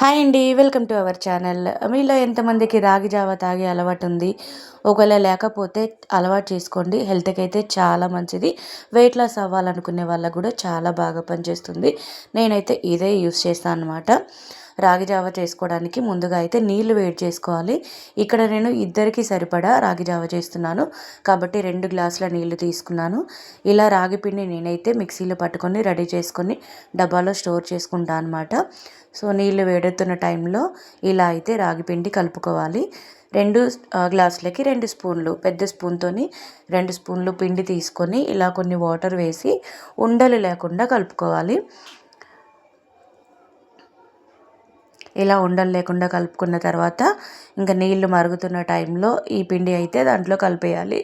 Hi అండి. Welcome to our channel. మీలో ఎంతమందికి రాగి జావ తాగే అలవాటు ఉంది? ఒకవేళ లేకపోతే అలవాటు చేసుకోండి. హెల్త్‌కి అయితే చాలా మంచిది. వెయిట్ లాస్ అవ్వాలనుకునే వాళ్ళకి కూడా చాలా బాగా పనిచేస్తుంది. నేనైతే ఇదే యూస్ చేస్తాను అనమాట. రాగి జావ చేసుకోవడానికి ముందుగా అయితే నీళ్లు వేడి చేసుకోవాలి. ఇక్కడ నేను ఇద్దరికి సరిపడా రాగి జావ చేస్తున్నాను కాబట్టి 2 గ్లాసుల నీళ్లు తీసుకున్నాను. ఇలా రాగి పిండి నేనైతే మిక్సీలో పట్టుకొని రెడీ చేసుకొని డబ్బాలో స్టోర్ చేసుకుంటాను అనమాట. సో నీళ్ళు వేడెత్తున్న టైంలో ఇలా అయితే రాగి పిండి కలుపుకోవాలి. 2 గ్లాసులకి 2 స్పూన్లు, పెద్ద స్పూన్తోని 2 స్పూన్లు పిండి తీసుకొని ఇలా కొన్ని వాటర్ వేసి ఉండలు లేకుండా కలుపుకోవాలి. ఇలా ఉండలు లేకుండా కలుపుకున్న తర్వాత ఇంకా నీళ్లు మరుగుతున్న టైంలో ఈ పిండి అయితే దాంట్లో కలిపేయాలి.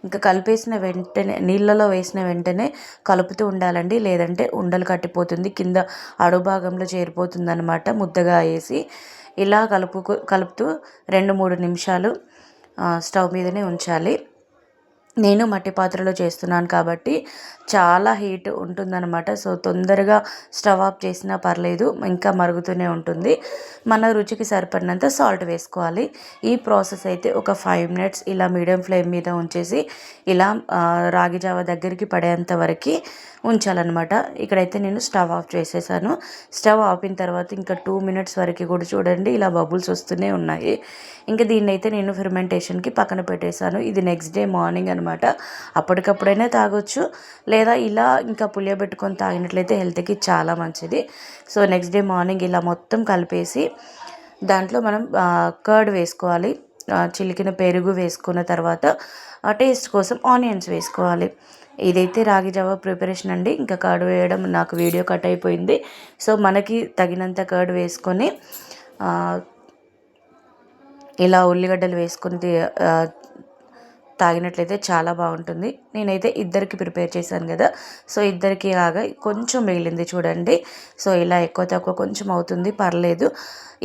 ఇంకా కలిపేసిన వెంటనే నీళ్ళలో వేసిన వెంటనే కలుపుతూ ఉండాలండి, లేదంటే ఉండలు కట్టిపోతుంది, కింద అడుగు భాగంలో చేరిపోతుంది అనమాట ముద్దగా వేసి. ఇలా కలుపుతూ 2-3 నిమిషాలు స్టవ్ మీదనే ఉంచాలి. నేను మట్టి పాత్రలో చేస్తున్నాను కాబట్టి చాలా హీట్ ఉంటుందన్నమాట. సో తొందరగా స్టవ్ ఆఫ్ చేసినా పర్లేదు, ఇంకా మరుగుతూనే ఉంటుంది. మన రుచికి సరిపడినంత సాల్ట్ వేసుకోవాలి. ఈ ప్రాసెస్ అయితే ఒక 5 మినిట్స్ ఇలా మీడియం ఫ్లేమ్ మీద ఉంచేసి ఇలా రాగి జావ దగ్గరికి పడేంత వరకు ఉంచాలన్నమాట. ఇక్కడైతే నేను స్టవ్ ఆఫ్ చేసేసాను. స్టవ్ ఆపిన తర్వాత ఇంకా 2 మినిట్స్ వరకు కూడా చూడండి ఇలా బబుల్స్ వస్తూనే ఉన్నాయి. ఇంకా దీన్నైతే నేను ఫెర్మెంటేషన్కి పక్కన పెట్టేశాను. ఇది నెక్స్ట్ డే మార్నింగ్ అనమాట. అప్పటికప్పుడైనా తాగొచ్చు, లేదా ఇలా ఇంకా పులియబెట్టుకొని తాగినట్లయితే హెల్త్కి చాలా మంచిది. సో నెక్స్ట్ డే మార్నింగ్ ఇలా మొత్తం కలిపేసి దాంట్లో మనం కర్డ్ వేసుకోవాలి. చిలికిన పెరుగు వేసుకున్న తర్వాత టేస్ట్ కోసం ఆనియన్స్ వేసుకోవాలి. ఇదైతే రాగి జావ ప్రిపరేషన్ అండి. ఇంకా కర్డ్ వేయడం నాకు వీడియో కట్ అయిపోయింది. సో మనకి తగినంత కర్డ్ వేసుకొని ఇలా ఉల్లిగడ్డలు వేసుకొని తాగినట్లయితే చాలా బాగుంటుంది. నేనైతే ఇద్దరికి ప్రిపేర్ చేశాను కదా, సో ఇద్దరికి లాగా కొంచెం మిగిలింది చూడండి. సో ఇలా ఎక్కువ తక్కువ కొంచెం అవుతుంది, పర్లేదు.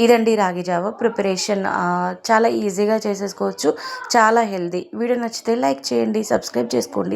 ఇదండి రాగి జావ ప్రిపరేషన్. చాలా ఈజీగా చేసేసుకోవచ్చు, చాలా హెల్దీ. వీడియో నచ్చితే లైక్ చేయండి, సబ్స్క్రైబ్ చేసుకోండి.